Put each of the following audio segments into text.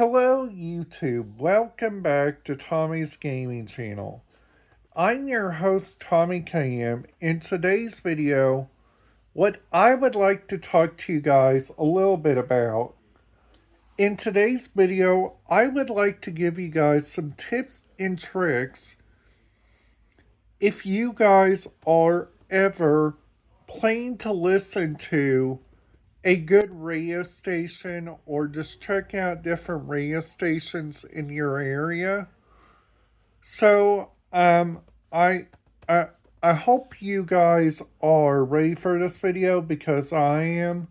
Hello, YouTube. Welcome back to Tommy's Gaming Channel. I'm your host, Tommy KM. In today's video, what I would like to talk to you guys a little bit about. In today's video, I would like to give you guys some tips and tricks if you guys are ever planning to listen to a good radio station or just check out different radio stations in your area. So, I, I, I hope you guys are ready for this video because I am.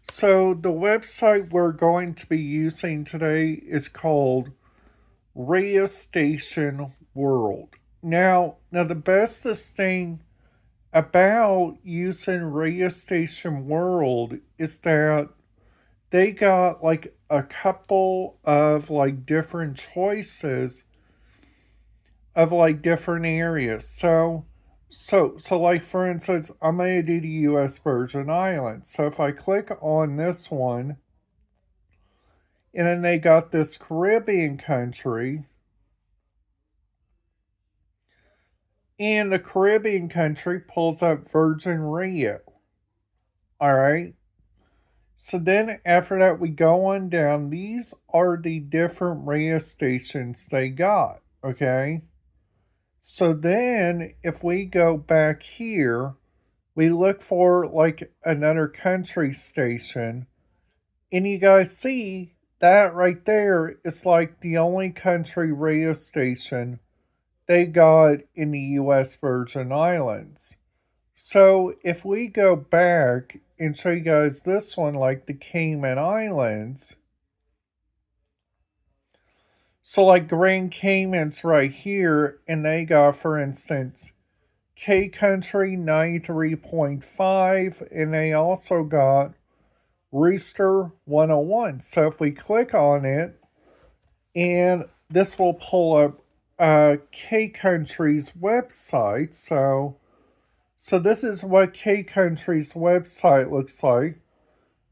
So, the website we're going to be using today is called Radio Station World. Now the bestest thing about using Radio Station World is that they got like a couple of like different choices of like different areas. So like for instance, I'm gonna do the US Virgin Islands. So if I click on this one, and then they got this Caribbean country, and the Caribbean country pulls up Virgin Radio. Alright. So then after that we go on down. These are the different radio stations they got. Okay. So then if we go back here, we look for like another country station, and you guys see that right there is like the only country radio station they got in the US Virgin Islands. So if we go back and show you guys this one, like the Cayman Islands, so like Grand Cayman's right here, and they got, for instance, K Country 93.5, and they also got Rooster 101. So if we click on it, and this will pull up K Country's website. So this is what K Country's website looks like.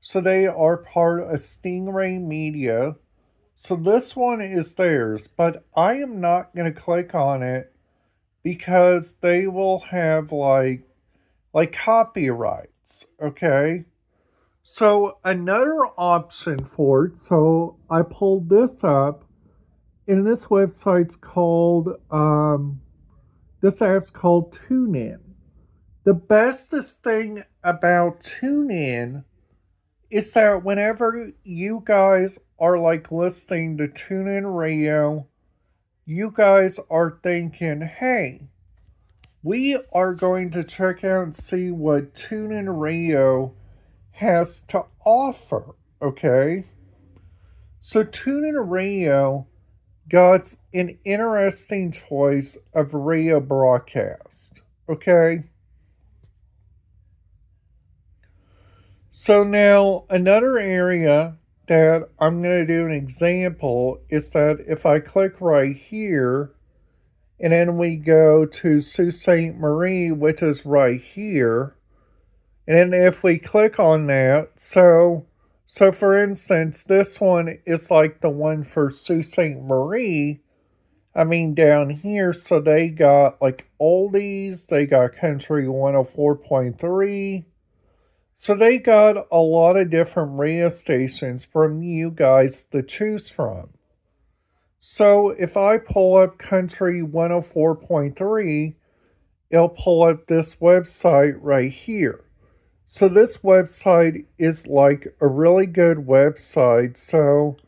So they are part of Stingray Media. So this one is theirs, but I am not going to click on it because they will have like copyrights, okay? So another option for it, so I pulled this up, and this website's called this app's called TuneIn. The bestest thing about TuneIn is that whenever you guys are like listening to TuneIn Radio, you guys are thinking, hey, we are going to check out and see what TuneIn Radio has to offer, okay? So TuneIn Radio got an interesting choice of radio broadcast, okay? So now another area that I'm going to do an example is that if I click right here, and then we go to Sault Ste. Marie, which is right here, and then if we click on that, so for instance, this one is like the one for Sault Ste. Marie. I mean down here, so they got like oldies, they got country 104.3. So they got a lot of different radio stations from you guys to choose from. So if I pull up country 104.3, it'll pull up this website right here. So this website is like a really good website. So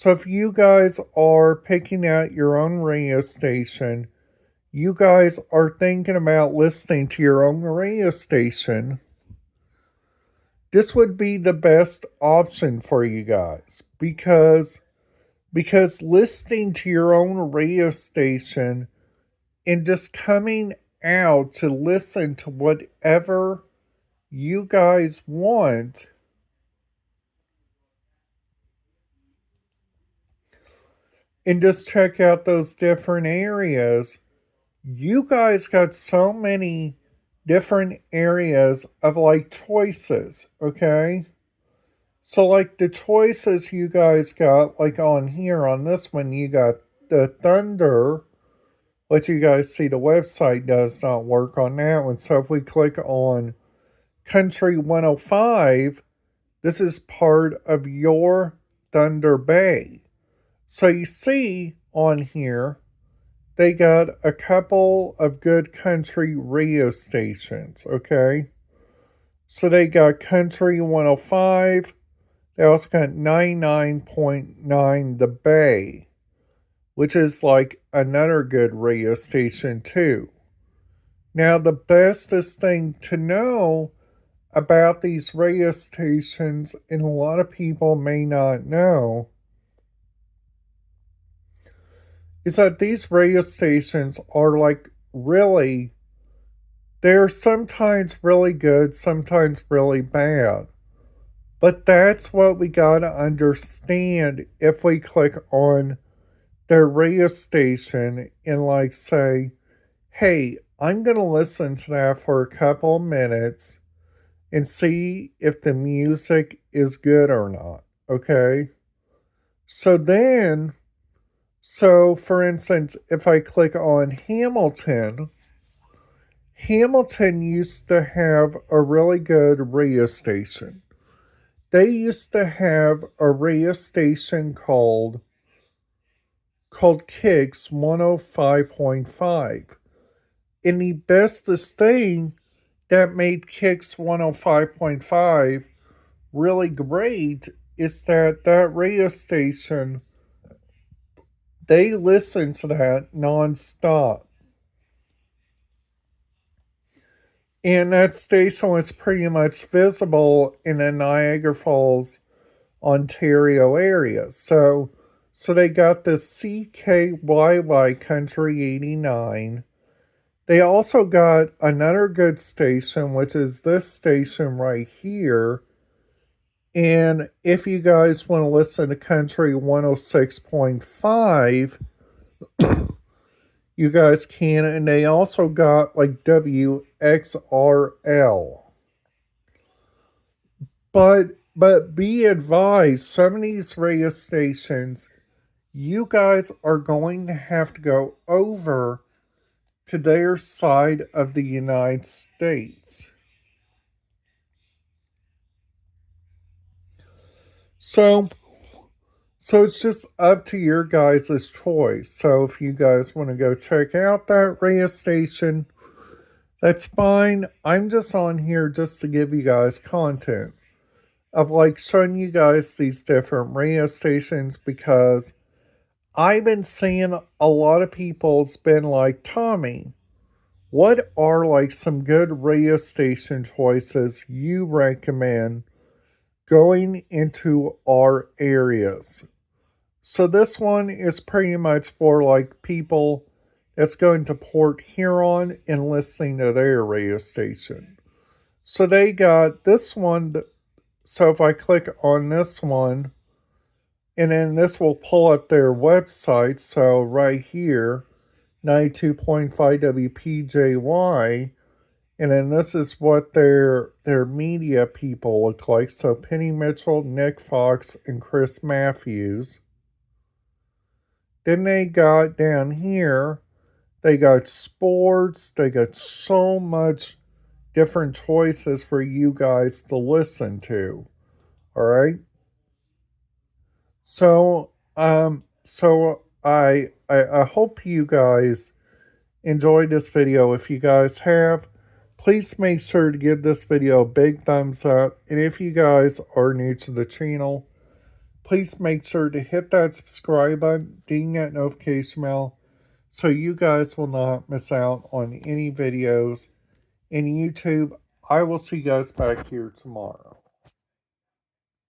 if you guys are picking out your own radio station, you guys are thinking about listening to your own radio station, this would be the best option for you guys because listening to your own radio station and just coming out to listen to whatever you guys want and just check out those different areas. You guys got so many different areas of like choices, okay? So, like, the choices you guys got, like, on here, on this one, you got the Thunder, which you guys see the website does not work on that one. So, if we click on Country 105, this is part of your Thunder Bay. So, you see on here, they got a couple of good country radio stations, okay? So, they got Country 105. They also got 99.9 The Bay, which is like another good radio station too. Now, the bestest thing to know about these radio stations, and a lot of people may not know, is that these radio stations are like really, they're sometimes really good, sometimes really bad. But that's what we gotta understand if we click on their radio station and, like, say, hey, I'm gonna listen to that for a couple of minutes and see if the music is good or not. Okay. So for instance, if I click on Hamilton, Hamilton used to have a really good radio station. They used to have a radio station called Kicks 105.5. And the bestest thing that made Kicks 105.5 really great is that radio station, they listen to that nonstop. And that station was pretty much visible in the Niagara Falls, Ontario area. So they got the CKYY Country 89. They also got another good station, which is this station right here. And if you guys want to listen to Country 106.5, you guys can. And they also got like WXRL. But be advised, some of these radio stations, you guys are going to have to go over to their side of the United States. So it's just up to your guys' choice. So if you guys want to go check out that radio station, that's fine. I'm just on here just to give you guys content of like showing you guys these different radio stations, because I've been seeing a lot of people's been like, Tommy, what are like some good radio station choices you recommend going into our areas? So this one is pretty much for like people that's going to Port Huron and listening to their radio station. So they got this one. So if I click on this one, and then this will pull up their website. So right here, 92.5 WPJY. And then this is what their media people look like. So Penny Mitchell, Nick Fox, and Chris Matthews. Then they got down here, they got sports. They got so much different choices for you guys to listen to. All right. So I hope you guys enjoyed this video. If you guys have, please make sure to give this video a big thumbs up. And if you guys are new to the channel, please make sure to hit that subscribe button, ding that notification bell, so you guys will not miss out on any videos in YouTube. I will see you guys back here tomorrow.